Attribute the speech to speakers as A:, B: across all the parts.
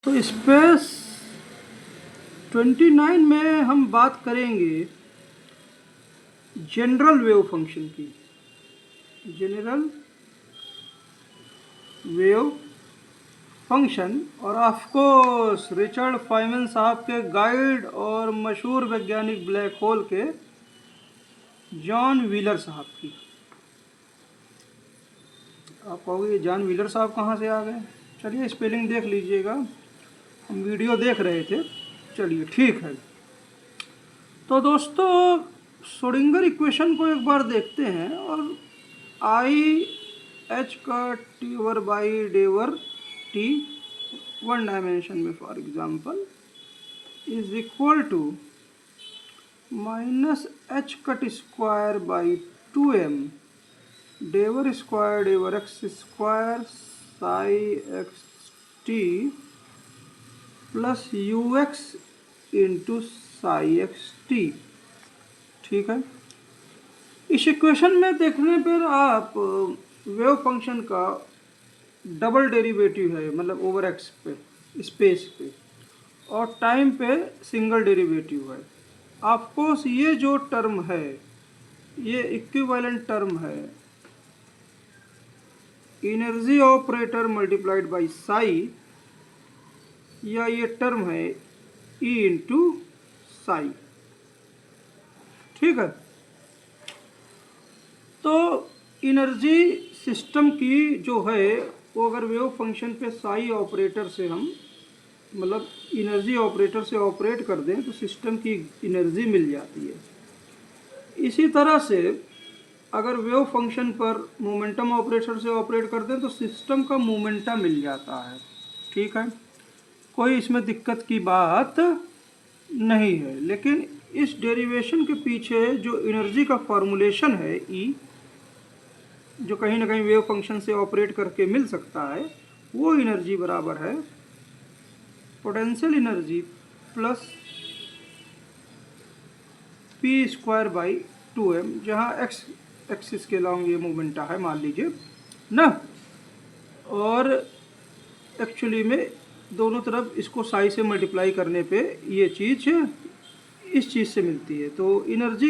A: तो स्पेस 29 में हम बात करेंगे जनरल वेव फंक्शन की। जनरल वेव फंक्शन और ऑफ कोर्स रिचर्ड फाइमन साहब के गाइड और मशहूर वैज्ञानिक ब्लैक होल के जॉन व्हीलर साहब की। आप कहोगे जॉन व्हीलर साहब कहाँ से आ गए? चलिए स्पेलिंग देख लीजिएगा, हम वीडियो देख रहे थे। चलिए ठीक है। तो दोस्तों श्रोडिंगर इक्वेशन को एक बार देखते हैं। और आई एच का टी ओवर बाई डेवर टी वन डायमेंशन में for example is equal to minus H cut square by 2m डेवर स्क्वायर डेवर X square psi X T plus U X into psi X T. ठीक है। इस equation में देखने पर आप वेव फंक्शन का डबल डेरिवेटिव है, मतलब ओवर एक्स पे, स्पेस पे, और टाइम पे सिंगल डेरिवेटिव है। ऑफकोर्स ये जो टर्म है ये इक्विवेलेंट टर्म है energy operator multiplied by Sai, या ये टर्म है ई इंटू साई। ठीक है। तो एनर्जी सिस्टम की जो है वो अगर वेव फंक्शन पे साई ऑपरेटर से हम मतलब एनर्जी ऑपरेटर से ऑपरेट कर दें तो सिस्टम की एनर्जी मिल जाती है। इसी तरह से अगर वेव फंक्शन पर मोमेंटम ऑपरेटर से ऑपरेट कर दें तो सिस्टम का मोमेंटम मिल जाता है। ठीक है, कोई इसमें दिक्कत की बात नहीं है। लेकिन इस डेरिवेशन के पीछे जो एनर्जी का फॉर्मूलेशन है ई, जो कहीं ना कहीं वेव फंक्शन से ऑपरेट करके मिल सकता है, वो एनर्जी बराबर है potential energy plus P square by 2m, जहाँ एक्स एक्सिस के लॉन्ग ये मोमेंटा है मान लीजिए ना। और एक्चुअली में दोनों तरफ इसको साई से मल्टीप्लाई करने पे ये चीज़ इस चीज़ से मिलती है, तो एनर्जी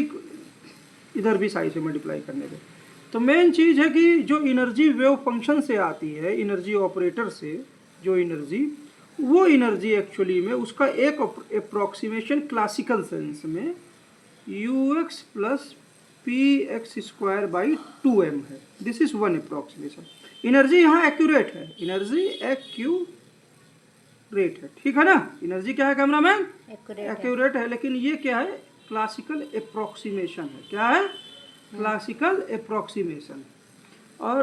A: इधर भी साई से मल्टीप्लाई करने पे। तो मेन चीज़ है कि जो एनर्जी वेव फंक्शन से आती है, एनर्जी ऑपरेटर से जो एनर्जी, वो एनर्जी एक्चुअली में उसका एक अप्रोक्सीमेशन क्लासिकल सेंस में you x plus P x square by 2m है। This is one approximation. Energy यहाँ एक्यूरेट है, एनर्जी एक्यूरेट है। ठीक है ना, एनर्जी क्या है कैमरा मैन? एक्यूरेट है। लेकिन ये क्या है? क्लासिकल अप्रोक्सीमेशन है। क्या है? Classical approximation. और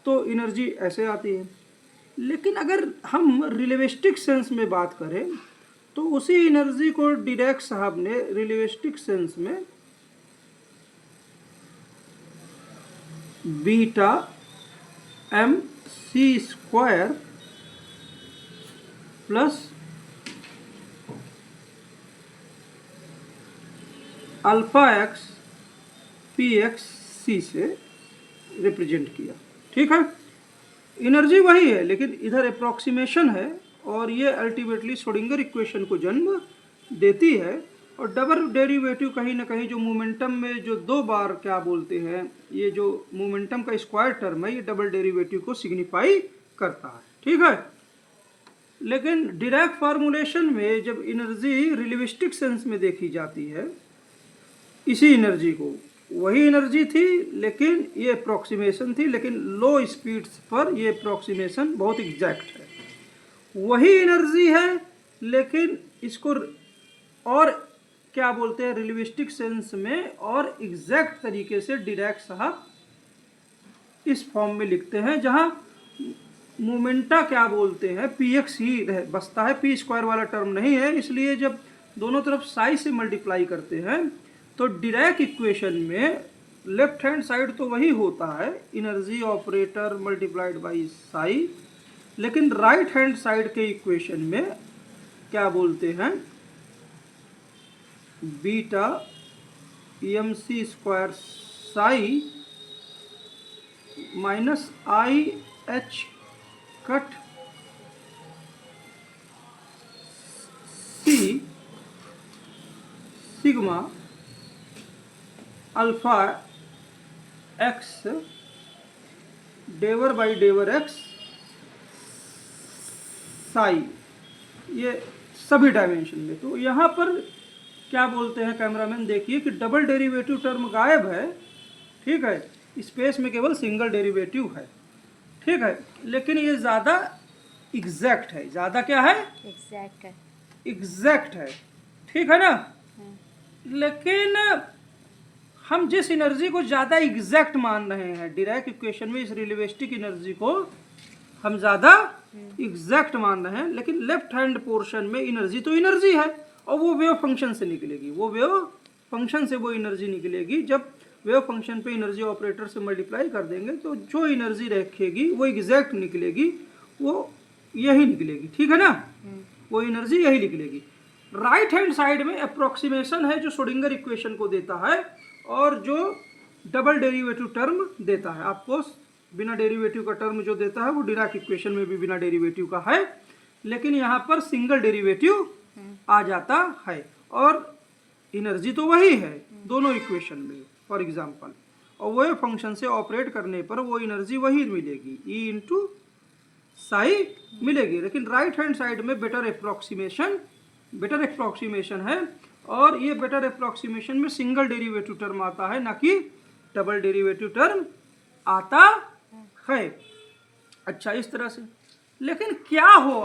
A: तो एनर्जी ऐसे आती है। लेकिन अगर हम रिलेटिविस्टिक सेंस में बात करें तो उसी एनर्जी को डिरैक साहब ने रिलेटिविस्टिक सेंस में beta M C square plus alpha X P X C से रिप्रेजेंट किया। ठीक है, एनर्जी वही है लेकिन इधर अप्रोक्सीमेशन है, और ये अल्टीमेटली श्रोडिंगर इक्वेशन को जन्म देती है। और डबल डेरिवेटिव कहीं ना कहीं जो मोमेंटम में जो दो बार क्या बोलते हैं, ये जो मोमेंटम का स्क्वायर टर्म है ये डबल डेरिवेटिव को सिग्निफाई करता है। ठीक है। लेकिन डिरैक फार्मूलेशन में जब एनर्जी रिलेटिविस्टिक सेंस में देखी जाती है, इसी एनर्जी को, वही एनर्जी थी लेकिन ये अप्रोक्सीमेशन थी, लेकिन लो स्पीड्स पर ये अप्रोक्सीमेशन बहुत एग्जैक्ट है। वही एनर्जी है लेकिन इसको और क्या बोलते हैं रिलेटिविस्टिक सेंस में और एग्जैक्ट तरीके से डिरैक साहब इस फॉर्म में लिखते हैं, जहां मोमेंटा क्या बोलते हैं पी एक्स ही बसता है, पी स्क्वायर वाला टर्म नहीं है। इसलिए जब दोनों तरफ साई से मल्टीप्लाई करते हैं तो डिरैक इक्वेशन में लेफ्ट हैंड साइड तो वही होता है energy operator multiplied by psi, लेकिन राइट हैंड साइड के इक्वेशन में क्या बोलते हैं beta M C square psi minus I H cut sigma alpha X डेवर बाई डेवर एक्स साई, ये सभी डायमेंशन में। तो यहाँ पर क्या बोलते हैं कैमरामैन, देखिए कि डबल डेरिवेटिव टर्म गायब है, ठीक है, स्पेस में केवल सिंगल डेरिवेटिव है, ठीक है, लेकिन ये ज़्यादा एग्जैक्ट है। ज़्यादा क्या है?
B: एग्जैक्ट है।
A: एग्जैक्ट है, ठीक है ना। लेकिन हम जिस एनर्जी को ज़्यादा एग्जैक्ट मान रहे हैं डिराक इक्वेशन में, इस रिलेटिविस्टिक एनर्जी को हम ज़्यादा एग्जैक्ट मान रहे हैं, लेकिन लेफ्ट हैंड पोर्शन में एनर्जी तो एनर्जी है और वो वेव फंक्शन से निकलेगी, वो वेव फंक्शन से वो एनर्जी निकलेगी। जब वेव फंक्शन पे एनर्जी ऑपरेटर से मल्टीप्लाई कर देंगे तो जो एनर्जी रखेगी वो एग्जैक्ट निकलेगी, वो यही निकलेगी, ठीक है ना, वो एनर्जी यही निकलेगी। राइट हैंड साइड में अप्रोक्सीमेशन है जो श्रोडिंगर इक्वेशन को देता है और जो डबल डेरिवेटिव टर्म देता है। आपको बिना डेरिवेटिव का टर्म जो देता है वो डिराक इक्वेशन में भी बिना डेरिवेटिव का है, लेकिन यहाँ पर सिंगल डेरिवेटिव आ जाता है और एनर्जी तो वही है दोनों इक्वेशन में फॉर एग्जांपल, और वो फंक्शन से ऑपरेट करने पर वो एनर्जी वही मिलेगी, ई इंटू साई मिलेगी। लेकिन राइट हैंड साइड में बेटर अप्रोक्सीमेशन है और ये बेटर अप्रोक्सीमेशन में सिंगल डेरिवेटिव टर्म आता है, ना कि डबल डेरिवेटिव टर्म आता है। अच्छा, इस तरह से। लेकिन क्या हो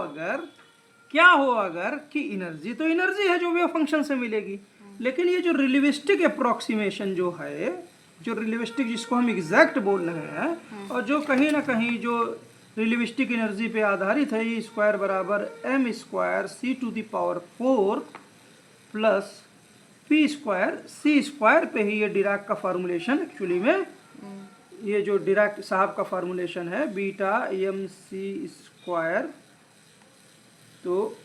A: अगर कि एनर्जी तो एनर्जी है जो वेव फंक्शन से मिलेगी, लेकिन ये जो रिलेटिविस्टिक अप्रोक्सीमेशन जो है, जो रिलेटिविस्टिक जिसको हम एग्जैक्ट बोल रहे हैं और जो कहीं ना कहीं जो रिलेटिविस्टिक एनर्जी पे आधारित है, ये स्क्वायर बराबर m square c to the power 4 plus p square c square पे ही ये डिराक का फार्मूलेशन एक्चुअली में, ये जो डिराक साहब का फार्मूलेशन है बीटा mc स्क्वायर, तो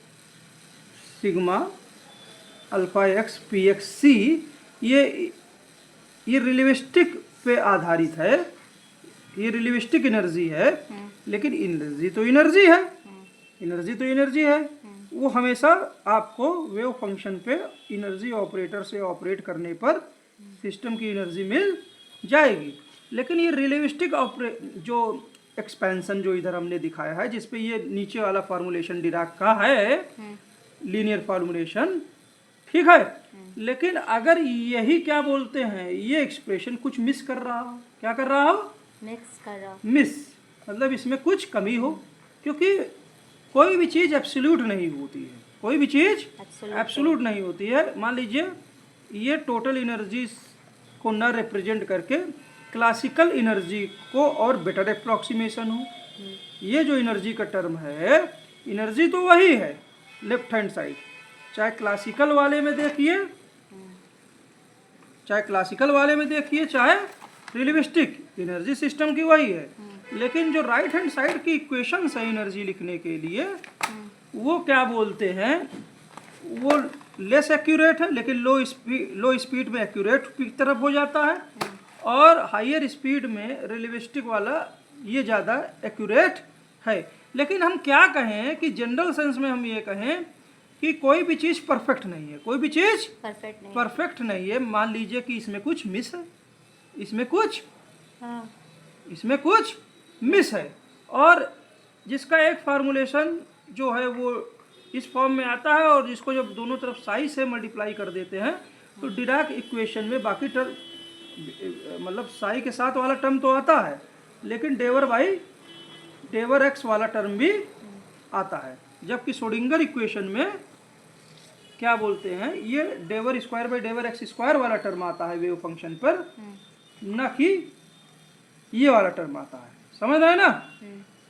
A: sigma alpha X P X C, ये रिलेटिविस्टिक पे आधारित है, ये रिलेटिविस्टिक एनर्जी है, लेकिन एनर्जी तो एनर्जी है, वो हमेशा आपको वेव फंक्शन पे एनर्जी ऑपरेटर से ऑपरेट करने पर सिस्टम की एनर्जी मिल जाएगी। लेकिन ये रिलेटिविस्टिक जो एक्सपेंशन जो इधर हमने दिखाया है, जिसपे ये नीचे वाला फार्मूलेशन डिराक का है, लीनियर फार्मूलेशन, ठीक है, लेकिन अगर यही क्या बोलते हैं, ये एक्सप्रेशन कुछ मिस कर रहा हो, क्या कर रहा हो, मिस, मतलब इसमें कुछ कमी हो, क्योंकि कोई भी चीज़ एब्सोल्यूट नहीं होती है, कोई भी चीज़ एब्सोल्यूट नहीं होती है। मान लीजिए ये टोटल एनर्जी को न रिप्रेजेंट करके क्लासिकल एनर्जी को और बेटर अप्रोक्सीमेशन हो, ये जो एनर्जी का टर्म है, एनर्जी तो वही है लेफ्ट हैंड साइड, चाहे क्लासिकल वाले में देखिए, चाहे रिलेटिविस्टिक एनर्जी सिस्टम की वही है, लेकिन जो राइट हैंड साइड की इक्वेशन है एनर्जी लिखने के लिए, वो क्या बोलते हैं, वो लेस एक्यूरेट है, लेकिन लो स्पीड में एक्यूरेट की तरफ हो जाता है, और हायर स्पीड में रिलेटिविस्टिक वाला ये ज़्यादा एक्यूरेट है। लेकिन हम क्या कहें कि जनरल सेंस में हम ये कहें कि कोई भी चीज़ परफेक्ट नहीं है, कोई भी चीज़ परफेक्ट नहीं है। मान लीजिए कि इसमें कुछ मिस है, इसमें कुछ मिस है, और जिसका एक फार्मूलेशन जो है वो इस फॉर्म में आता है, और जिसको जब दोनों तरफ साई से मल्टीप्लाई कर देते हैं तो डिराक इक्वेशन में बाकी टर्म, मतलब साई के साथ वाला टर्म तो आता है, लेकिन डेवर एक्स वाला टर्म भी आता है, जबकि श्रोडिंगर इक्वेशन में क्या बोलते हैं, ये डेवर स्क्वायर बाई डेवर एक्स स्क्वायर वाला टर्म आता है वेव फंक्शन पर, न कि ये वाला टर्म आता है। समझ रहे हैं ना।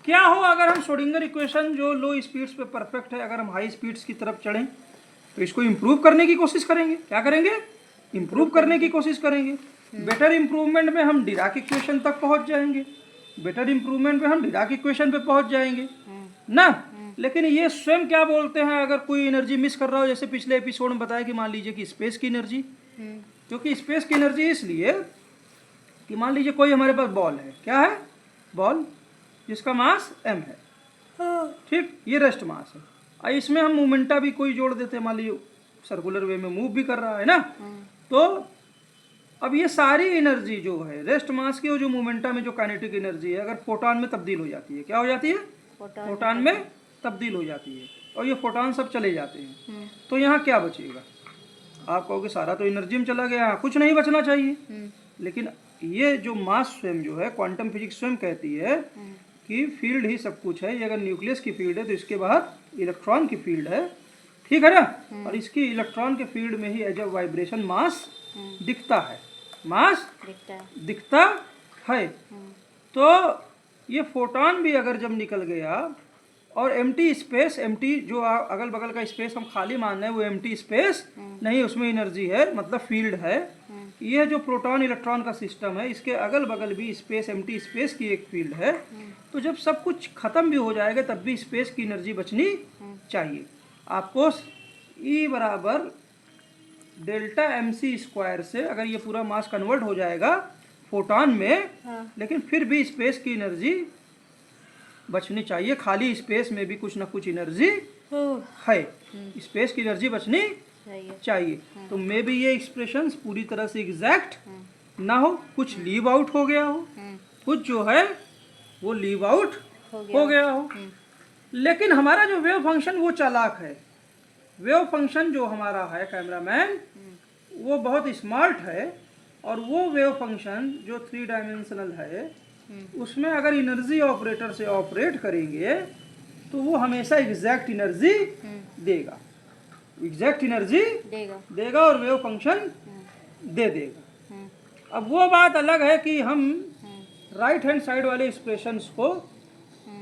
A: क्या हो अगर हम श्रोडिंगर इक्वेशन जो लो स्पीड्स पे परफेक्ट है, अगर हम हाई स्पीड्स की तरफ चढ़ें तो इसको इम्प्रूव करने की कोशिश करेंगे। क्या करेंगे? इम्प्रूव करने की कोशिश करेंगे। बेटर इम्प्रूवमेंट में हम डिराक इक्वेशन तक पहुंच जाएंगे, बेटर इम्प्रूवमेंट में हम डिराक इक्वेशन पे पहुंच जाएंगे ना। लेकिन ये स्वयं क्या बोलते हैं, अगर कोई एनर्जी मिस कर रहा हो, जैसे पिछले एपिसोड में बताया कि मान लीजिए कि स्पेस की एनर्जी, क्योंकि स्पेस की एनर्जी इसलिए कि मान लीजिए कोई हमारे पास बॉल है, क्या है, बॉल जिसका मास m है, ठीक, ये रेस्ट मास है। इसमें हम मोमेंटा भी कोई जोड़ देते हैं, मान लीजिए सर्कुलर वे में मूव भी कर रहा है ना, तो अब ये सारी एनर्जी जो है रेस्ट मास की और जो मोमेंटा में जो काइनेटिक एनर्जी है अगर फोटॉन में तब्दील हो जाती है, क्या हो जाती है, फोटॉन में तब्दील हो जाती है और ये फोटॉन सब चले जाते हैं, तो यहाँ क्या बचेगा? आप कहोगे सारा तो एनर्जी में चला गया, कुछ नहीं बचना चाहिए। लेकिन ये जो मास स्वयं जो है, क्वांटम फिजिक्स स्वयं कहती है कि फील्ड ही सब कुछ है। ये अगर न्यूक्लियस की फील्ड है तो इसके बाहर इलेक्ट्रॉन की फील्ड है, ठीक है ना, और इसकी इलेक्ट्रॉन के फील्ड में ही एज अ वाइब्रेशन मास दिखता है, मास दिखता है। तो ये फोटॉन भी अगर जब निकल गया और एम्प्टी स्पेस, एम्प्टी जो अगल बगल का स्पेस हम खाली मान रहे हैं वो एम्प्टी स्पेस नहीं, उसमें एनर्जी है, मतलब फील्ड है। ये जो प्रोटॉन इलेक्ट्रॉन का सिस्टम है इसके अगल बगल भी स्पेस, एम्प्टी स्पेस की एक फील्ड है। तो जब सब कुछ खत्म भी हो जाएगा तब भी स्पेस की एनर्जी बचनी चाहिए। आपको E बराबर डेल्टा MC स्क्वायर से अगर ये पूरा मास कन्वर्ट हो जाएगा फोटॉन में, लेकिन फिर भी स्पेस की एनर्जी बचनी चाहिए। खाली स्पेस में भी कुछ ना कुछ एनर्जी है, स्पेस की एनर्जी बचनी चाहिए। तो मे भी ये एक्सप्रेशंस पूरी तरह से एग्जैक्ट ना हो, कुछ लीव आउट हो गया हो, कुछ जो है वो लीव आउट हो गया हो। लेकिन हमारा जो वेव फंक्शन वो चालाक है। वेव फंक्शन जो हमारा है कैमरामैन वो बहुत स्मार्ट है, और वो वेव फंक्शन जो 3 डायमेंशनल है उसमें अगर एनर्जी ऑपरेटर से ऑपरेट करेंगे तो वो हमेशा एग्जैक्ट एनर्जी देगा, एग्जैक्ट एनर्जी देगा और वेव फंक्शन दे देगा। अब वो बात अलग है कि हम राइट हैंड साइड वाले एक्सप्रेशंस को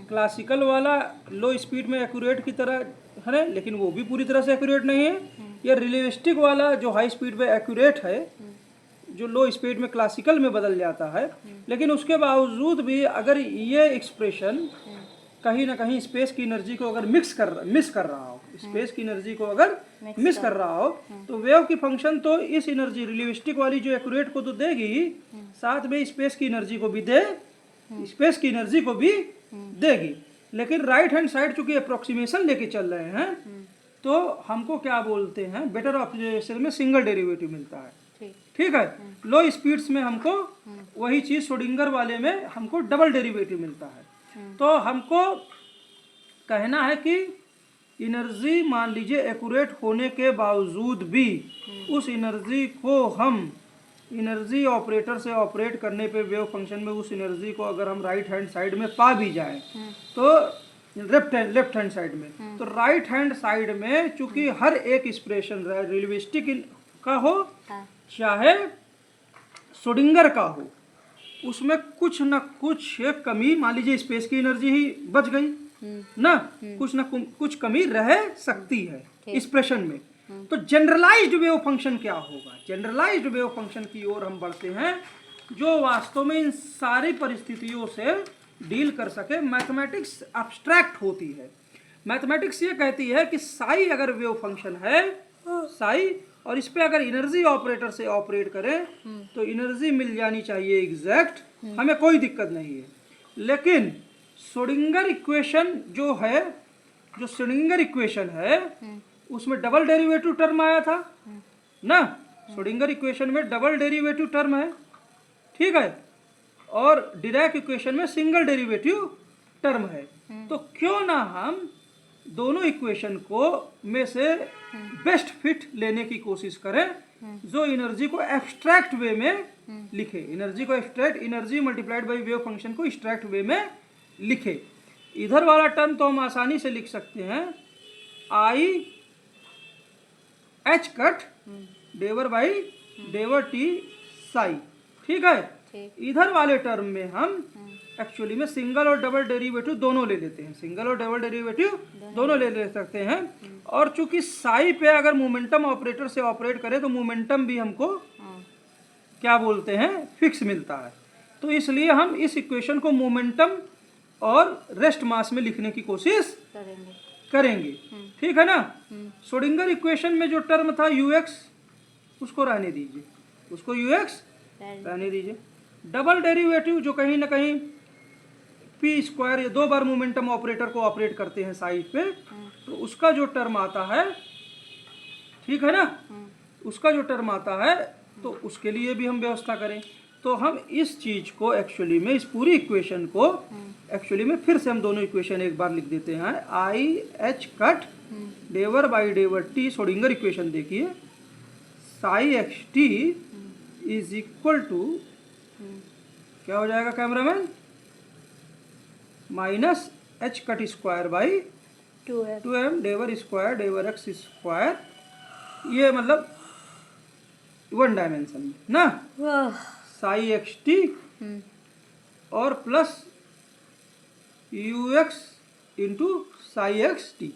A: क्लासिकल वाला लो स्पीड में एक्यूरेट की तरह है, लेकिन वो भी पूरी तरह से एक्यूरेट नहीं है। या रियलिस्टिक वाला जो हाई स्पीड में एक्यूरेट है, जो लो स्पीड में क्लासिकल में बदल जाता है, लेकिन उसके बावजूद भी अगर ये एक्सप्रेशन कहीं ना कहीं स्पेस की एनर्जी को अगर मिस कर रहा हो, स्पेस की एनर्जी को अगर मिस कर रहा हो, तो वेव की फंक्शन तो इस एनर्जी रियलिस्टिक वाली जो एक्यूरेट को तो देगी ही, साथ में स्पेस की एनर्जी को भी स्पेस की एनर्जी को भी देगी। लेकिन राइट हैंड साइड चूंकि अप्रोक्सीमेशन लेके चल रहे हैं तो हमको क्या बोलते हैं, बेटर ऑब्जर्वेशन में सिंगल डेरिवेटिव मिलता है, ठीक है। लो स्पीड्स में हमको वही चीज श्रोडिंगर वाले में हमको डबल डेरिवेटिव मिलता है। तो हमको कहना है कि एनर्जी मान लीजिए एक्यूरेट होने के बावजूद भी उस एनर्जी को हम एनर्जी ऑपरेटर से ऑपरेट करने पे वेव फंक्शन में उस एनर्जी को अगर हम राइट हैंड साइड में पा भी जाएं तो लेफ्ट हैंड साइड में, तो राइट हैंड साइड में चूंकि हर एक एक्सप्रेशन रियलिस्टिक का हो चाहे श्रोडिंगर का हो, उसमें कुछ न कुछ कमी, मान लीजिए स्पेस की एनर्जी ही बच गई ना, कुछ न कुछ कमी रह सकती है एक्सप्रेशन में। तो जनरलाइज्ड वेव फंक्शन क्या होगा? जनरलाइज्ड वेव फंक्शन की ओर हम बढ़ते हैं जो वास्तव में इन सारी परिस्थितियों से डील कर सके। मैथमेटिक्स एब्स्ट्रैक्ट होती है। मैथमेटिक्स ये कहती है कि साई अगर वेव फंक्शन है, साई, और इस पे अगर एनर्जी ऑपरेटर से ऑपरेट करें तो एनर्जी मिल जानी चाहिए एग्जैक्ट, हमें कोई दिक्कत नहीं है। लेकिन श्रोडिंगर इक्वेशन जो है, जो श्रोडिंगर इक्वेशन है उसमें डबल डेरिवेटिव टर्म आया था ना, श्रोडिंगर इक्वेशन में डबल डेरिवेटिव टर्म है, ठीक है, और डिराक इक्वेशन में सिंगल डेरिवेटिव टर्म है। तो क्यों ना हम दोनों इक्वेशन को में से बेस्ट फिट लेने की कोशिश करें जो एनर्जी को एब्स्ट्रैक्ट वे में लिखे, एनर्जी को abstract, energy multiplied by wave function को एब्स्ट्रैक्ट वे में लिखे। इधर वाला टर्म तो हम आसानी से लिख सकते हैं आई एच कट डेवर बाई डेवर टी साई, ठीक है। इधर वाले टर्म में हम एक्चुअली में सिंगल और डबल डेरिवेटिव दोनों ले लेते हैं, सिंगल और डबल डेरिवेटिव दोनों ले सकते हैं। और चूंकि साई पे अगर मोमेंटम ऑपरेटर से ऑपरेट करें तो मोमेंटम भी हमको क्या बोलते हैं, फिक्स मिलता है। तो इसलिए हम इस इक्वेशन को मोमेंटम और रेस्ट मास में लिखने की कोशिश करेंगे, ठीक है ना। श्रोडिंगर इक्वेशन में जो टर्म था ux उसको रहने दीजिए, उसको ux रहने दीजिए। डबल डेरिवेटिव जो कहीं ना कहीं पी स्क्वायर, ये 2 बार मोमेंटम ऑपरेटर को ऑपरेट करते हैं साइड पे, तो उसका जो टर्म आता है, ठीक है ना, उसका जो टर्म आता है तो उसके लिए भी हम व्यवस्था करें। तो हम इस चीज़ को एक्चुअली में, इस पूरी इक्वेशन को एक्चुअली में फिर से हम दोनों इक्वेशन एक बार लिख देते हैं। आई एच कट डेवर बाई डेवर टी, श्रोडिंगर इक्वेशन देखिए, psi X T is equal to क्या हो जाएगा cameraman, minus H cut square by 2m डेवर स्क्वायर डेवर एक्स स्क्वायर, ये मतलब 1 डायमेंशन में ना, साई एक्स टी और plus U X into psi X T.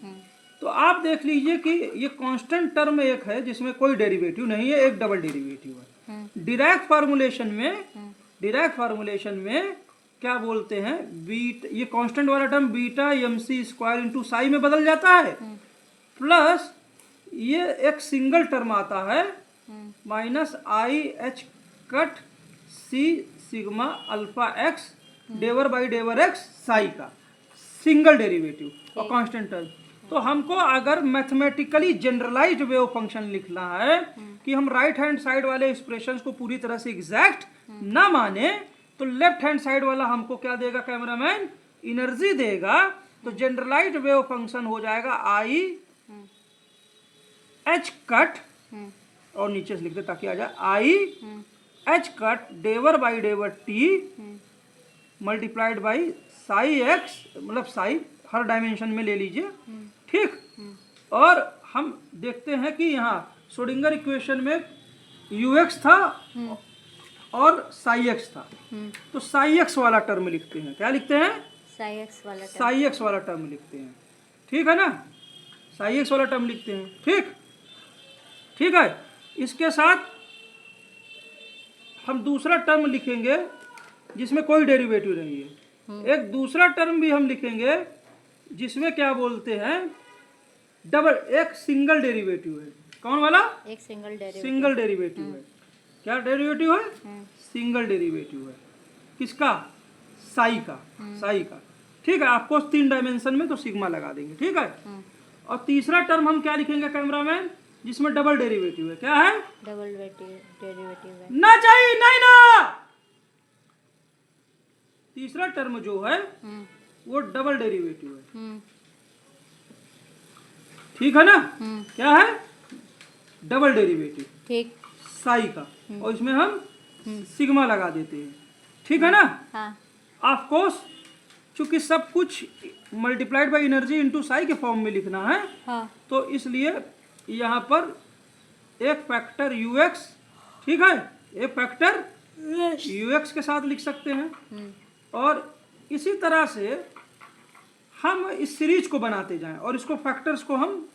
A: तो आप देख लीजिए कि ये कांस्टेंट टर्म एक है जिसमें कोई डेरिवेटिव नहीं है, एक डबल डेरिवेटिव है। डायरेक्ट फार्मूलेशन में क्या बोलते हैं, बीटा, ये कांस्टेंट वाला term beta M C square into psi में बदल जाता है, प्लस ये एक सिंगल टर्म आता है minus I H cut C sigma alpha X डेवर बाई डेवर एक्स साई का सिंगल डेरिवेटिव और कांस्टेंट टर्म। तो हमको अगर मैथमेटिकली जनरलाइज्ड वेव फंक्शन लिखना है कि हम राइट हैंड साइड वाले एक्सप्रेशंस को पूरी तरह से एग्जैक्ट ना माने, तो लेफ्ट हैंड साइड वाला हमको क्या देगा कैमरामैन, एनर्जी देगा। तो जनरलाइज्ड वेव फंक्शन हो जाएगा आई एच कट, और नीचे से लिख दे ताकि आ जाए, आई एच कट डेवर बाई डेवर T multiplied by psi X, मतलब साई हर डायमेंशन में ले लीजिए, ठीक। और हम देखते हैं कि यहाँ श्रोडिंगर इक्वेशन में यू एक्स था और साई एक्स था, तो साई एक्स वाला टर्म लिखते हैं। क्या लिखते हैं, साई एक्स वाला टर्म लिखते हैं, ठीक है ना, साई एक्स वाला टर्म लिखते हैं, ठीक है। इसके साथ हम दूसरा टर्म लिखेंगे जिसमें कोई डेरिवेटिव नहीं है, एक दूसरा टर्म भी हम लिखेंगे जिसमें क्या बोलते हैं, डबल, एक सिंगल डेरिवेटिव है। कौन वाला, एक सिंगल डेरिवेटिव है। क्या डेरिवेटिव है, सिंगल डेरिवेटिव है, किसका, साई का, ठीक है। आपको 3 डायमेंशन में तो सिग्मा लगा देंगे, ठीक है। और तीसरा टर्म हम क्या लिखेंगे कैमरामैन, जिसमें डबल डेरिवेटिव है। क्या है, डबल डेरिवेटिव है ना, चाहिए नहीं ना, तीसरा टर्म जो है वो डबल डेरिवेटिव है, ठीक है ना। क्या है, डबल डेरिवेटिव, ठीक, साई का, और इसमें हम सिग्मा लगा देते हैं, ठीक है ना। ऑफ कोर्स चूंकि सब कुछ multiplied by energy into Sai के फॉर्म में लिखना है, तो इसलिए यहाँ पर एक फैक्टर यू एक्स, ठीक है, एक फैक्टर यू एक्स के साथ लिख सकते हैं। और इसी तरह से हम इस सीरीज को बनाते जाएं और इसको फैक्टर्स को हम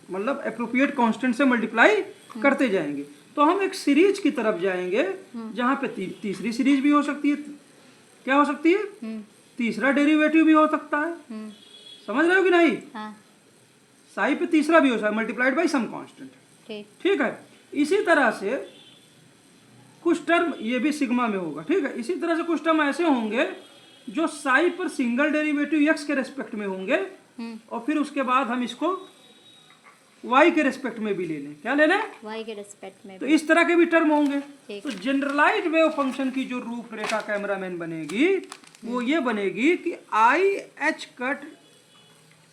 A: मतलब एप्रोप्रिएट कांस्टेंट से मल्टीप्लाई करते जाएंगे, तो हम एक सीरीज की तरफ जाएंगे जहाँ पे तीसरी सीरीज भी हो सकती है। क्या हो सकती है, तीसरा डेरिवेटिव भी हो सकता है, समझ रहे हो कि नहीं। साई पे तीसरा भी हो सकता है, मल्टीप्लाइड बाई सम कांस्टेंट, ठीक है। इसी तरह से कुछ टर्म ये भी सिग्मा में होगा, ठीक है। इसी तरह से कुछ टर्म ऐसे होंगे जो साई पर सिंगल डेरिवेटिव एक्स के रेस्पेक्ट में होंगे, और फिर उसके बाद हम इसको वाई के रेस्पेक्ट में भी ले लें। क्या ले लें, वाई के रेस्पेक्ट में, तो इस तरह के भी टर्म होंगे। तो जनरलाइज्ड वेव फंक्शन की जो रूपरेखा कैमरामैन बनेगी वो ये बनेगी कि आई एच कट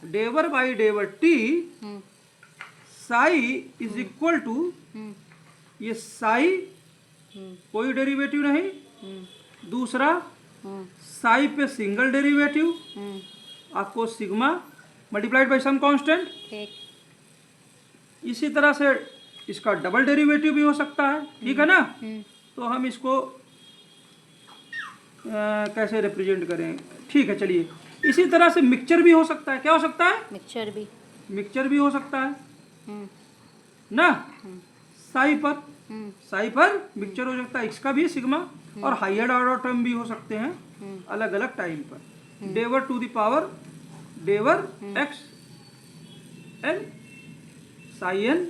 A: डेवर बाई डेवर T psi is equal to, ये साई कोई डेरिवेटिव नहीं, दूसरा साई पे सिंगल डेरिवेटिव, आपको sigma multiplied by some constant. इसी तरह से इसका डबल डेरिवेटिव भी हो सकता है, ठीक है ना। तो हम इसको कैसे रिप्रेजेंट करें, ठीक है, चलिए। इसी तरह से मिक्सचर भी हो सकता है। क्या हो सकता है, मिक्सचर भी हो सकता है ना, साई पर मिक्सचर हो सकता है, इसका भी सिग्मा, और हायर ऑर्डर टर्म भी हो सकते हैं अलग अलग टाइम पर, डेवर टू द पावर डेवर X N psi N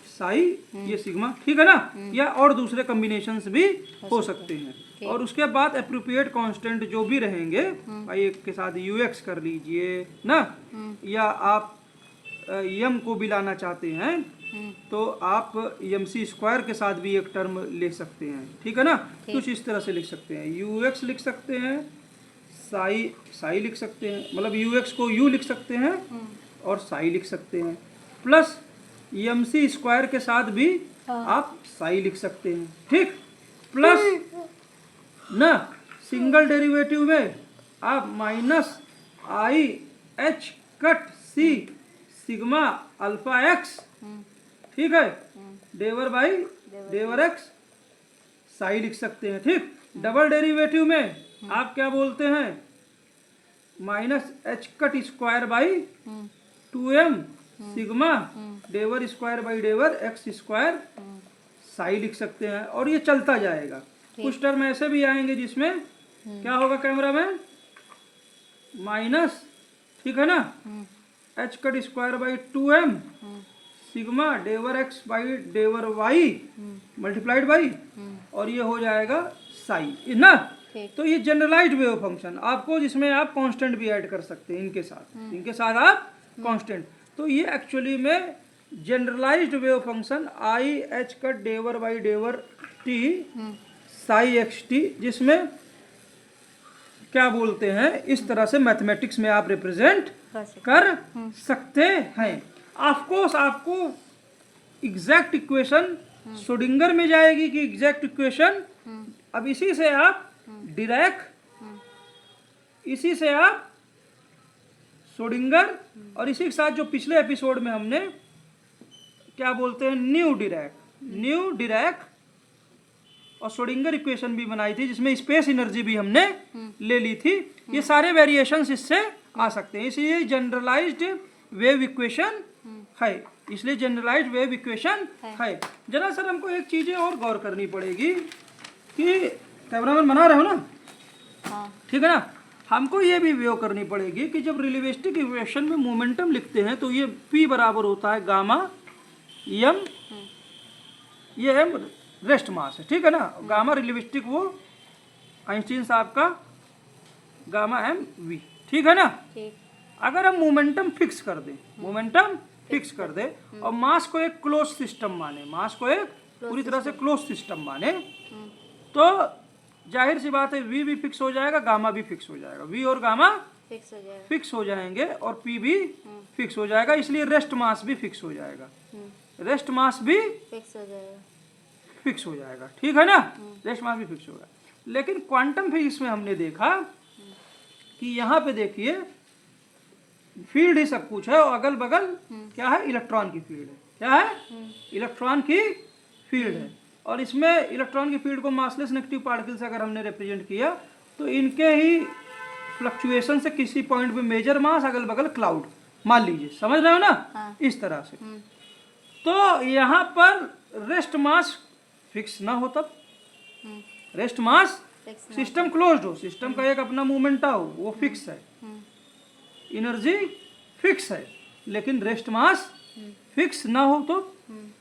A: psi ये सिग्मा, ठीक है ना। या और दूसरे कॉम्बिनेशंस भी हो सकते हैं। और उसके बाद अप्रोप्रिएट कांस्टेंट जो भी रहेंगे भाई, एक के साथ ux कर लीजिए ना, या आप यम को भी लाना चाहते हैं तो आप mc स्क्वायर के साथ भी एक टर्म ले सकते हैं, ठीक है ना। कुछ इस तरह से लिख सकते हैं, ux लिख सकते हैं, साई लिख सकते हैं, मतलब ux को u लिख सकते हैं और साई लिख सकते हैं, प्लस mc स्क्वायर के साथ भी आप साई लिख सकते हैं, ठीक। प्लस ना सिंगल डेरिवेटिव में आप minus I H cut C sigma alpha X, ठीक है, डेवर बाई डेवर एक्स साई लिख सकते हैं, ठीक। डबल डेरिवेटिव में आप क्या बोलते हैं, minus H cut square by 2m sigma डेवर स्क्वायर बाई डेवर एक्स स्क्वायर साई लिख सकते हैं, और ये चलता जाएगा। कुछ टर्म ऐसे भी आएंगे जिसमें क्या होगा कैमरा में, माइनस, ठीक है ना, H cut square by 2m sigma डेवर एक्स बाई डेवर वाई मल्टीप्लाइड बाई, और ये हो जाएगा साई ना। तो ये जनरलाइज्ड वेव फंक्शन आपको, जिसमें आप कांस्टेंट भी ऐड कर सकते हैं इनके साथ आप कांस्टेंट। तो ये एक्चुअली में generalised wave function I H cut डेवर बाई डेवर टी साई एक्स टी, जिसमें क्या बोलते हैं, इस तरह से मैथमेटिक्स में आप रिप्रेजेंट कर सकते हैं। ऑफकोर्स आपको एग्जैक्ट इक्वेशन श्रोडिंगर में जाएगी कि एग्जैक्ट इक्वेशन, अब इसी से आप डिराक, इसी से आप श्रोडिंगर, और इसी के साथ जो पिछले एपिसोड में हमने क्या बोलते हैं न्यू डिराक और श्रोडिंगर इक्वेशन भी बनाई थी, जिसमें स्पेस एनर्जी भी हमने ले ली थी। ये सारे वेरिएशंस इससे आ सकते हैं, इसलिए जनरलाइज्ड वेव इक्वेशन है, इसलिए जनरलाइज्ड वेव इक्वेशन है। जरा सर हमको एक चीजें और गौर करनी पड़ेगी कि कैमरामैन बना रहे हो ना, ठीक है ना, हमको ये भी व्यू करनी पड़ेगी कि जब रिलेटिविस्टिक इक्वेशन में मोमेंटम लिखते हैं तो ये p बराबर होता है गामा m, ये m रेस्ट मास है, ठीक है ना। गामा रिलेटिविस्टिक वो आइंस्टीन साहब का गामा m v, ठीक है ना। अगर हम मोमेंटम फिक्स कर दें, और मास को एक क्लोज सिस्टम माने, मास को एक पूरी तरह से क्लोज सिस्टम माने, तो जाहिर सी बात है v भी फिक्स हो जाएगा, गामा भी फिक्स हो जाएगा, v और गामा फिक्स हो जाएंगे और p भी फिक्स हो जाएगा, इसलिए रेस्ट मास भी फिक्स हो जाएगा, रेस्ट मास भी फिक्स हो जाएगा, ठीक है ना, रेस्ट मास भी फिक्स होगा। लेकिन क्वांटम फिजिक्स में हमने देखा कि यहाँ पे देखिए फील्ड ही सब कुछ है, और अगल बगल क्या है, इलेक्ट्रॉन की फील्ड है, क्या है, इलेक्ट्रॉन की फील्ड है, और इसमें इलेक्ट्रॉन की फील्ड को मासलेस नेगेटिव पार्टिकल से अगर हमने रिप्रेजेंट किया तो इनके ही फ्लक्चुएशन से किसी पॉइंट पे मेजर मास, अगल बगल क्लाउड मान लीजिए, समझ रहे हो ना, इस तरह से। तो यहाँ पर रेस्ट मास फिक्स ना हो, तब रेस्ट मास सिस्टम क्लोज्ड हो, सिस्टम का एक अपना मूवमेंट हो, वो फिक्स है, एनर्जी फिक्स है, लेकिन रेस्ट मास फिक्स ना हो, तो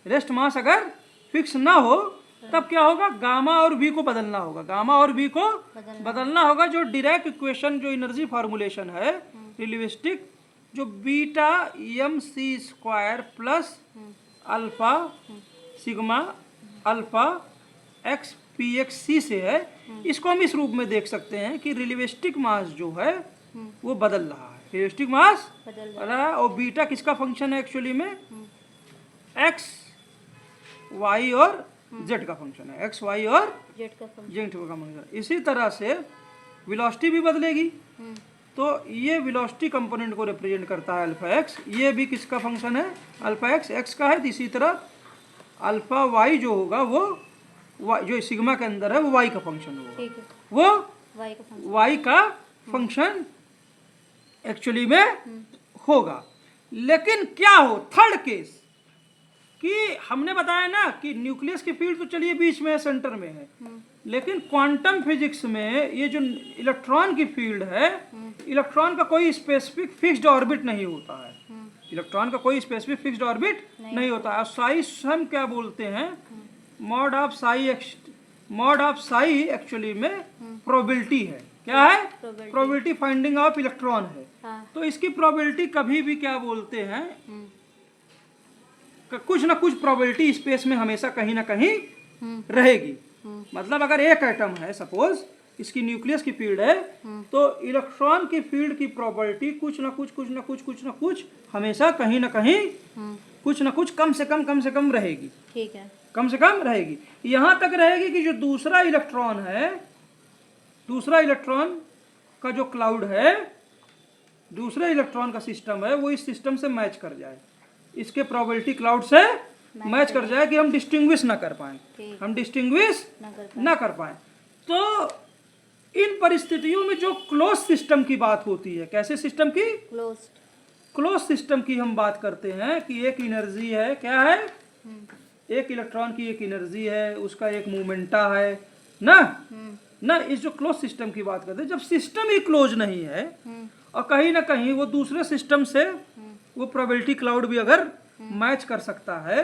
A: रेस्ट मास अगर फिक्स ना हो तब क्या होगा, गामा और वी को बदलना होगा, गामा और वी को बदलना होगा। जो डिराक इक्वेशन, जो एनर्जी फार्मूलेशन है रिलेटिविस्टिक, जो beta M C square plus alpha sigma alpha X P X C से है, इसको हम इस रूप में देख सकते हैं कि रिलेटिविस्टिक मास जो है वो बदल रहा है, रिलेटिविस्टिक मास बदल रहा है, और बीटा किसका फंक्शन है एक्चुअली में, एक्स वाई और जेड का फंक्शन है, एक्स वाई और जेड का फंक्शन। इसी तरह से वेलोसिटी भी बदलेगी, तो ये वेलोसिटी कंपोनेंट को रिप्रेजेंट करता है अल्फा एक्स, ये भी किसका फंक्शन है, अल्फा एक्स, एक्स का है। इसी तरह अल्फा वाई जो होगा वो जो सिग्मा के अंदर है वो वाई का फंक्शन होगा, वो वाई का फंक्शन एक्चुअली में होगा। लेकिन क्या हो, थर्ड केस कि हमने बताया ना कि न्यूक्लियस की फील्ड तो चलिए बीच में है, सेंटर में है, लेकिन क्वांटम फिजिक्स में ये जो इलेक्ट्रॉन की फील्ड है, इलेक्ट्रॉन का कोई स्पेसिफिक फिक्स्ड ऑर्बिट नहीं होता है, इलेक्ट्रॉन का कोई स्पेसिफिक फिक्स्ड ऑर्बिट नहीं होता है। साई हम क्या बोलते हैं, मॉड ऑफ साई एक्चुअली में प्रोबेबिलिटी है। क्या है? प्रोबेबिलिटी फाइंडिंग ऑफ इलेक्ट्रॉन है।
B: हाँ।
A: तो इसकी प्रोबेबिलिटी कभी भी क्या बोलते हैं, कुछ ना कुछ प्रोबेबिलिटी स्पेस में हमेशा कहीं ना कहीं रहेगी। मतलब अगर एक एटम है, सपोज इसकी न्यूक्लियस की फील्ड है, तो इलेक्ट्रॉन की फील्ड की प्रोबेबिलिटी कुछ ना कुछ हमेशा कहीं ना कहीं कुछ ना कुछ कम से कम रहेगी।
B: ठीक है,
A: कम से कम रहेगी। यहां तक रहेगी कि जो दूसरा इलेक्ट्रॉन का जो क्लाउड है, दूसरे इलेक्ट्रॉन का सिस्टम है, वो इस सिस्टम से मैच कर जाए, इसके प्रोबेबिलिटी क्लाउड से मैच कर जाए कि हम डिस्टिंग्विश ना कर पाए, ना कर पाए। तो इन परिस्थितियों में जो क्लोज सिस्टम की बात होती है, कैसे सिस्टम की? क्लोज सिस्टम की हम बात करते हैं कि एक एनर्जी है, क्या है? एक इलेक्ट्रॉन की एक एनर्जी है, उसका एक मोमेंटा है ना। इस जो क्लोज सिस्टम की बात करते हैं, जब सिस्टम ही क्लोज नहीं है और कहीं ना कहीं वो दूसरे सिस्टम से वो प्रोबेबिलिटी क्लाउड भी अगर मैच कर सकता है,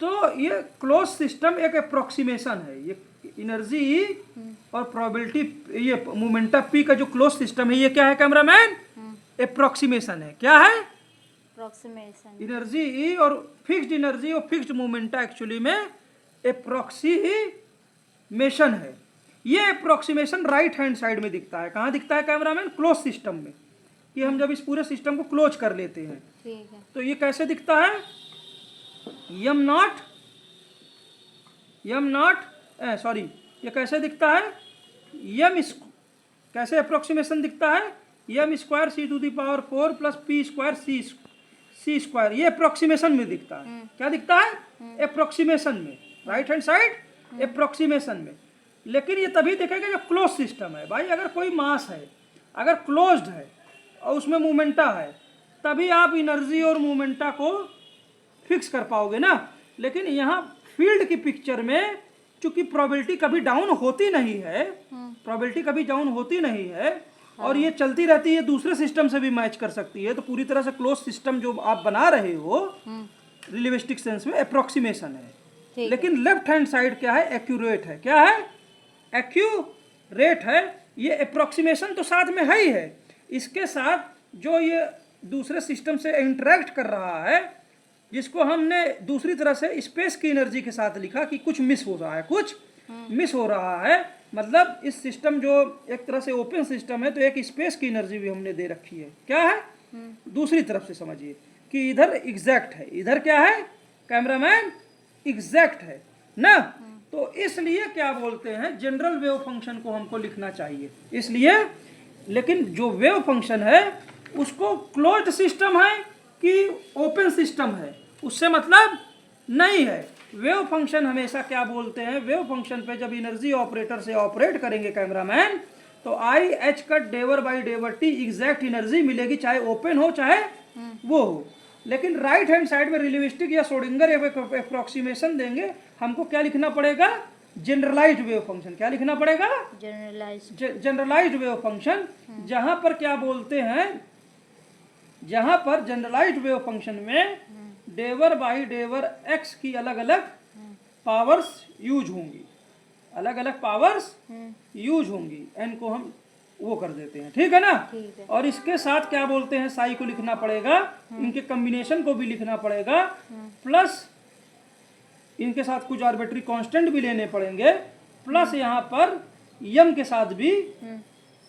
A: तो ये क्लोज सिस्टम एक अप्रोक्सीमेशन है। ये एनर्जी और प्रोबेबिलिटी, ये मोमेंटा पी का जो क्लोज सिस्टम है, ये क्या है कैमरामैन? अप्रोक्सीमेशन है। क्या है? एनर्जी और फिक्स्ड एनर्जी और फिक्स्ड मोमेंटा एक्चुअली में अप्रोक्सीमेशन है। ये अप्रोक्सीमेशन राइट हैंड साइड में दिखता है। कहाँ दिखता है कैमरामैन? क्लोज सिस्टम में। कि हम जब इस पूरे सिस्टम को क्लोज कर लेते हैं,
B: ठीक है,
A: तो ये कैसे दिखता है? ये कैसे दिखता है? कैसे अप्रोक्सीमेशन दिखता है? m square C to the power 4 plus P square C square. ये अप्रोक्सीमेशन में दिखता है। क्या दिखता है? अप्रोक्सीमेशन में, राइट हैंड साइड अप्रोक्सीमेशन में। लेकिन ये तभी दिखेगा जब क्लोज सिस्टम है। भाई अगर कोई मास है, अगर क्लोज्ड है और उसमें मोमेंटा है, तभी आप एनर्जी और मोमेंटा को फिक्स कर पाओगे ना। लेकिन यहाँ फील्ड की पिक्चर में चूंकि प्रोबेबिलिटी कभी डाउन होती नहीं है, और ये चलती रहती है, दूसरे सिस्टम से भी मैच कर सकती है, तो पूरी तरह से क्लोज सिस्टम जो आप बना रहे हो रिलेटिविस्टिक सेंस में अप्रोक्सीमेशन है। लेकिन लेफ्ट हैंड साइड क्या है? एक्यूरेट है। क्या है? एक्यूरेट है। ये अप्रोक्सीमेशन तो साथ में है ही है, इसके साथ जो ये दूसरे सिस्टम से इंटरेक्ट कर रहा है, जिसको हमने दूसरी तरह से स्पेस की एनर्जी के साथ लिखा कि कुछ मिस हो रहा है। मतलब इस सिस्टम जो एक तरह से ओपन सिस्टम है, तो एक स्पेस की एनर्जी भी हमने दे रखी है। क्या है? दूसरी तरफ से समझिए कि इधर एग्जैक्ट है, इधर क्या है कैमरामैन? एग्जैक्ट है ना। तो इसलिए क्या बोलते हैं, जनरल वेव फंक्शन को हमको लिखना चाहिए इसलिए। लेकिन जो वेव फंक्शन है उसको क्लोज्ड सिस्टम है कि ओपन सिस्टम है, उससे मतलब नहीं है। वेव फंक्शन हमेशा क्या बोलते हैं, वेव फंक्शन पे जब एनर्जी ऑपरेटर से ऑपरेट करेंगे कैमरामैन, तो आई एच कट डेवर बाई डेवर टी एग्जैक्ट एनर्जी मिलेगी, चाहे ओपन हो चाहे वो हो। लेकिन राइट हैंड साइड में रिलेटिविस्टिक या श्रोडिंगर अप्रोक्सीमेशन देंगे, हमको क्या लिखना पड़ेगा? Generalised wave function. क्या लिखना पड़ेगा? Generalised wave function. जहां पर क्या बोलते हैं, जहां पर जनरलाइज्ड वेव फंक्शन में डेवर बाई डेवर एक्स की अलग अलग पावर्स यूज होंगी, एन को हम वो कर देते हैं, ठीक है ना। और इसके साथ क्या बोलते हैं, साई को लिखना पड़ेगा, इनके कॉम्बिनेशन को भी लिखना पड़ेगा, प्लस इनके साथ कुछ आर्बिट्री कांस्टेंट भी लेने पड़ेंगे, प्लस यहाँ पर यम के साथ भी,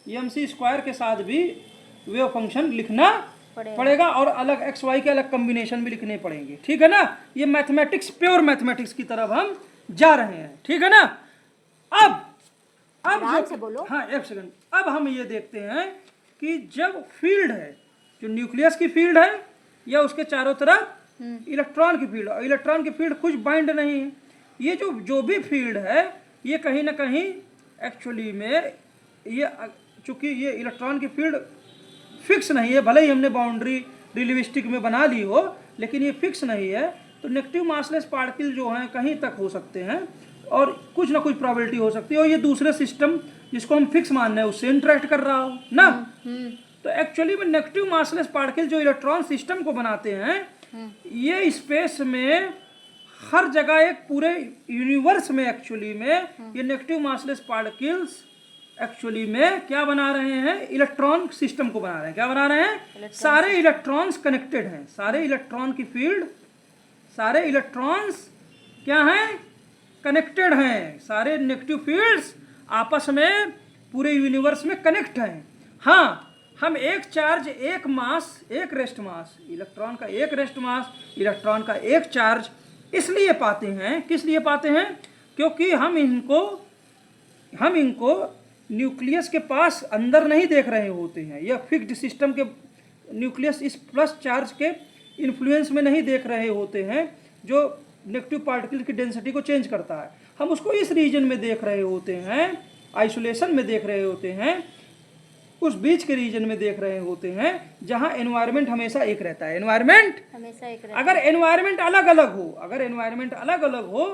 A: यम सी स्क्वायर के साथ भी वेव फंक्शन लिखना पड़ेगा, और अलग एक्स वाई के अलग कॉम्बिनेशन भी लिखने पड़ेंगे, ठीक है ना। ये मैथमेटिक्स, प्योर मैथमेटिक्स की तरफ हम जा रहे हैं, ठीक है ना। अब
B: से बोलो।
A: हाँ एक सेकंड। अब हम ये देखते हैं कि जब फील्ड है, जो न्यूक्लियस की फील्ड है या उसके चारों तरफ इलेक्ट्रॉन की फील्ड, और इलेक्ट्रॉन की फील्ड कुछ बाइंड नहीं है, ये जो भी फील्ड है ये कहीं ना कहीं एक्चुअली में ये, चूंकि ये इलेक्ट्रॉन की फील्ड फिक्स नहीं है, भले ही हमने बाउंड्री रिलेटिविस्टिक में बना ली हो, लेकिन ये फिक्स नहीं है, तो नेगेटिव मासलेस पार्टिकल जो हैं कहीं तक हो सकते हैं और कुछ ना कुछ प्रोबेबिलिटी हो सकती है, और ये दूसरे सिस्टम जिसको हम फिक्स मान रहे हैं उससे इंटरेक्ट कर रहा हो ना। तो एक्चुअली में नेगेटिव मासलेस पार्टिकल जो इलेक्ट्रॉन सिस्टम को बनाते हैं, ये स्पेस में हर जगह एक पूरे यूनिवर्स में एक्चुअली में ये नेगेटिव मासलेस पार्टिकल्स एक्चुअली में क्या बना रहे हैं, इलेक्ट्रॉन सिस्टम को बना रहे हैं। क्या बना रहे हैं, सारे इलेक्ट्रॉन्स कनेक्टेड हैं, सारे इलेक्ट्रॉन की फील्ड, सारे इलेक्ट्रॉन्स क्या हैं, कनेक्टेड हैं, सारे नेगेटिव फील्ड्स आपस में पूरे यूनिवर्स में कनेक्ट हैं। हाँ, हम एक चार्ज, एक मास, एक रेस्ट मास, इलेक्ट्रॉन का एक रेस्ट मास, इलेक्ट्रॉन का एक चार्ज इसलिए पाते हैं, किस लिए पाते हैं, क्योंकि हम इनको न्यूक्लियस के पास अंदर नहीं देख रहे होते हैं, या फिक्स्ड सिस्टम के न्यूक्लियस इस प्लस चार्ज के इन्फ्लुएंस में नहीं देख रहे होते हैं जो नेगेटिव पार्टिकल की डेंसिटी को चेंज करता है। हम उसको इस रीजन में देख रहे होते हैं, आइसोलेशन में देख रहे होते हैं, उस बीच के रीजन में देख रहे होते हैं जहां एनवायरनमेंट हमेशा एक रहता है। एनवायरनमेंट हमेशा एक रहता है। अगर एनवायरनमेंट अलग अलग हो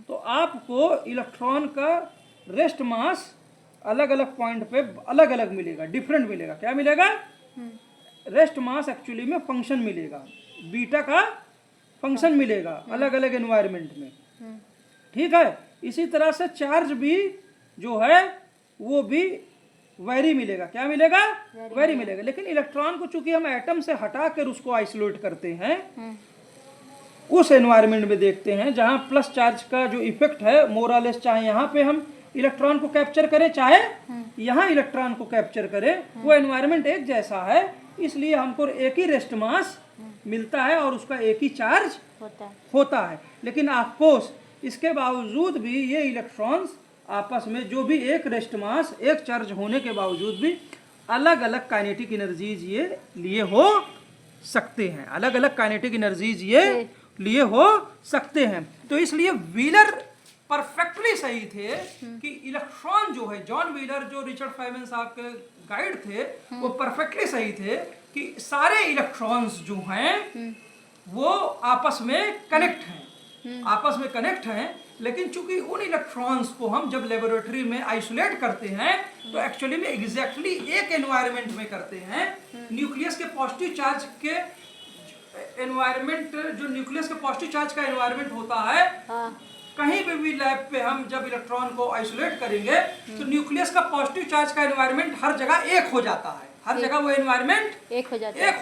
A: तो आपको इलेक्ट्रॉन का रेस्ट मास अलग अलग पॉइंट पे अलग अलग मिलेगा, डिफरेंट मिलेगा। क्या मिलेगा, रेस्ट मास एक्चुअली में फंक्शन मिलेगा, बीटा का फंक्शन मिलेगा अलग अलग एनवायरनमेंट में। ठीक है, इसी तरह से चार्ज भी जो है वो भी वेरी मिलेगा। क्या मिलेगा, वेरी मिलेगा। लेकिन इलेक्ट्रॉन को चूंकि हम एटम से हटा कर उसको आइसोलेट करते हैं, उस एनवायरनमेंट में देखते हैं जहां प्लस चार्ज का जो इफेक्ट है मोरलेस, चाहे यहाँ पे हम इलेक्ट्रॉन को कैप्चर करें चाहे यहाँ इलेक्ट्रॉन को कैप्चर करें, वो एनवायरनमेंट एक जैसा है, इसलिए हमको एक ही रेस्ट मास मिलता है और उसका एक ही चार्ज होता है। लेकिन ऑफकोर्स इसके बावजूद भी ये इलेक्ट्रॉन्स आपस में जो भी एक रेस्ट मास, एक चार्ज होने के बावजूद भी अलग अलग काइनेटिक एनर्जीज ये लिए हो सकते हैं, अलग अलग काइनेटिक एनर्जीज ये लिए हो सकते हैं। तो इसलिए व्हीलर परफेक्टली सही थे कि इलेक्ट्रॉन जो है, जॉन व्हीलर जो रिचर्ड फेबन साहब के गाइड थे, वो परफेक्टली सही थे कि सारे इलेक्ट्रॉन्स जो हैं वो आपस में कनेक्ट हैं, लेकिन चूंकि उन इलेक्ट्रॉन्स को हम जब लेबोरेटरी में आइसोलेट करते हैं तो एक्चुअली में एग्जैक्टली एक एनवायरनमेंट में करते हैं। न्यूक्लियस के पॉजिटिव चार्ज के एनवायरनमेंट, जो न्यूक्लियस के पॉजिटिव चार्ज का एनवायरनमेंट होता है, कहीं पे भी लैब पे हम जब इलेक्ट्रॉन को आइसोलेट करेंगे तो न्यूक्लियस का पॉजिटिव चार्ज का एनवायरनमेंट हर जगह एक हो जाता है, हर जगह वो एनवायरनमेंट एक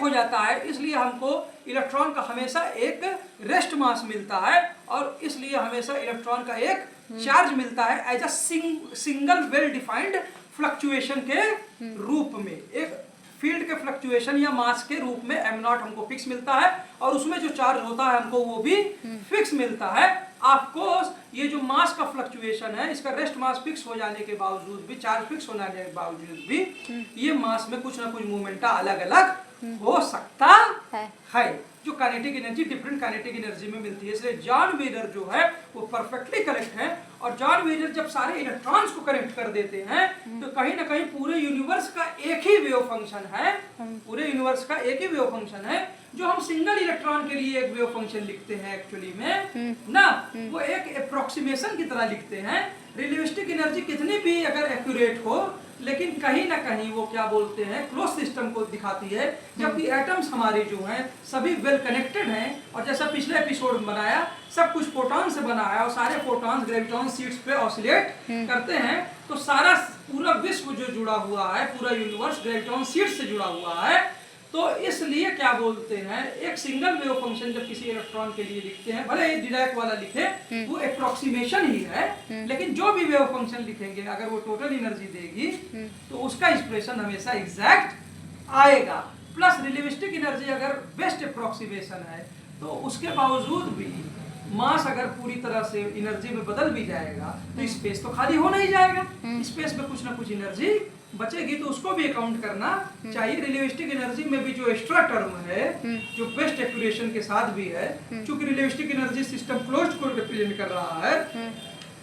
A: हो जाता है। इसलिए हमको इलेक्ट्रॉन का हमेशा एक रेस्ट मास मिलता है और इसलिए हमेशा इलेक्ट्रॉन का एक चार्ज मिलता है as a single well defined fluctuation के रूप में, एक फील्ड के फ्लक्चुएशन या मास के रूप में m नॉट हमको फिक्स मिलता है और उसमें जो चार्ज होता है हमको वो भी फिक्स मिलता है। ऑफ कोर्स ये जो मास का फ्लक्चुएशन है, इसका रेस्ट मास फिक्स हो जाने के बावजूद भी, चार्ज फिक्स होने के बावजूद भी ये मास में कुछ ना कुछ मूवमेंटा अलग अलग हो सकता है जो kinetic energy, different kinetic energy में मिलती है। इसलिए जॉन व्हीलर जो है वो परफेक्टली करेक्ट है और जॉन व्हीलर जब सारे इलेक्ट्रॉन्स को कनेक्ट कर देते हैं तो कहीं ना कहीं पूरे यूनिवर्स का एक ही वेव फंक्शन है, पूरे यूनिवर्स का एक ही वेव फंक्शन है। जो हम सिंगल इलेक्ट्रॉन के लिए एक वेव फंक्शन लिखते हैं एक्चुअली में ना, वो एक अप्रोक्सीमेशन की तरह लिखते हैं। रिलेटिविस्टिक एनर्जी कितनी भी अगर एक्यूरेट हो, लेकिन कहीं ना कहीं वो क्या बोलते हैं, क्लोज सिस्टम को दिखाती है, जबकि एटम्स हमारे जो हैं सभी वेल कनेक्टेड हैं और जैसा पिछले एपिसोड में बनाया, सब कुछ फोटॉन से बना है और सारे फोटॉन्स ग्रेविटॉन शीट्स पे ऑसिलेट करते हैं। तो सारा पूरा विश्व जो जुड़ा हुआ है, पूरा यूनिवर्स ग्रेविटॉन शीट्स से जुड़ा हुआ है। तो इसलिए क्या बोलते हैं, एक सिंगल वेव फंक्शन जब किसी इलेक्ट्रॉन के लिए लिखते हैं, भले ही डिराक वाला लिखे, वो अप्रोक्सीमेशन ही है, लेकिन जो भी वेव फंक्शन लिखेंगे अगर वो टोटल एनर्जी देगी तो उसका एक्सप्रेशन हमेशा एग्जैक्ट आएगा। प्लस रिलेटिविस्टिक एनर्जी अगर बेस्ट अप्रोक्सीमेशन है तो उसके बावजूद भी मास अगर पूरी तरह से एनर्जी में बदल भी जाएगा तो स्पेस तो खाली हो नहीं जाएगा, स्पेस में कुछ ना कुछ एनर्जी बचेगी, तो उसको भी अकाउंट करना चाहिए। रिलेटिविस्टिक एनर्जी में भी जो एक्स्ट्रा टर्म है जो बेस्ट एक्यूरेशन के साथ भी है, क्योंकि रिलेटिविस्टिक एनर्जी सिस्टम क्लोज्ड को रिप्रेजेंट कर रहा है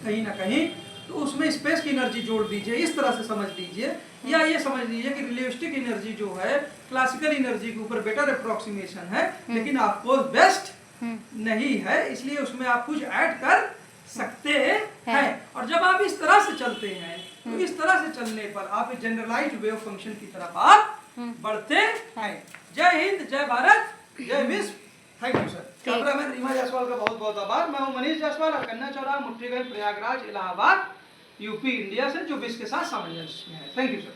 A: कहीं ना कहीं, तो उसमें स्पेस की एनर्जी जोड़ दीजिए, इस तरह से समझ लीजिए, या ये समझ लीजिए कि रिलेटिविस्टिक एनर्जी जो है क्लासिकल एनर्जी के ऊपर बेटर अप्रोक्सीमेशन है, लेकिन आपको बेस्ट नहीं है, इसलिए उसमें आप कुछ ऐड कर सकते हैं। और जब आप इस तरह से चलते हैं तो इस तरह से चलने पर आप जनरलाइज्ड वेव फंक्शन की तरफ आप बढ़ते हैं। जय हिंद, जय भारत, जय विश्व। Thank you sir. Cameraman Reema Jaiswal का बहुत बहुत आभार। मैं हूं मनीष जायसवाल और कन्या चौराहा, मुट्ठीगंज, प्रयागराज, इलाहाबाद, यूपी, इंडिया से, जो विश्व के साथ सामंजस्य में है। Thank you sir.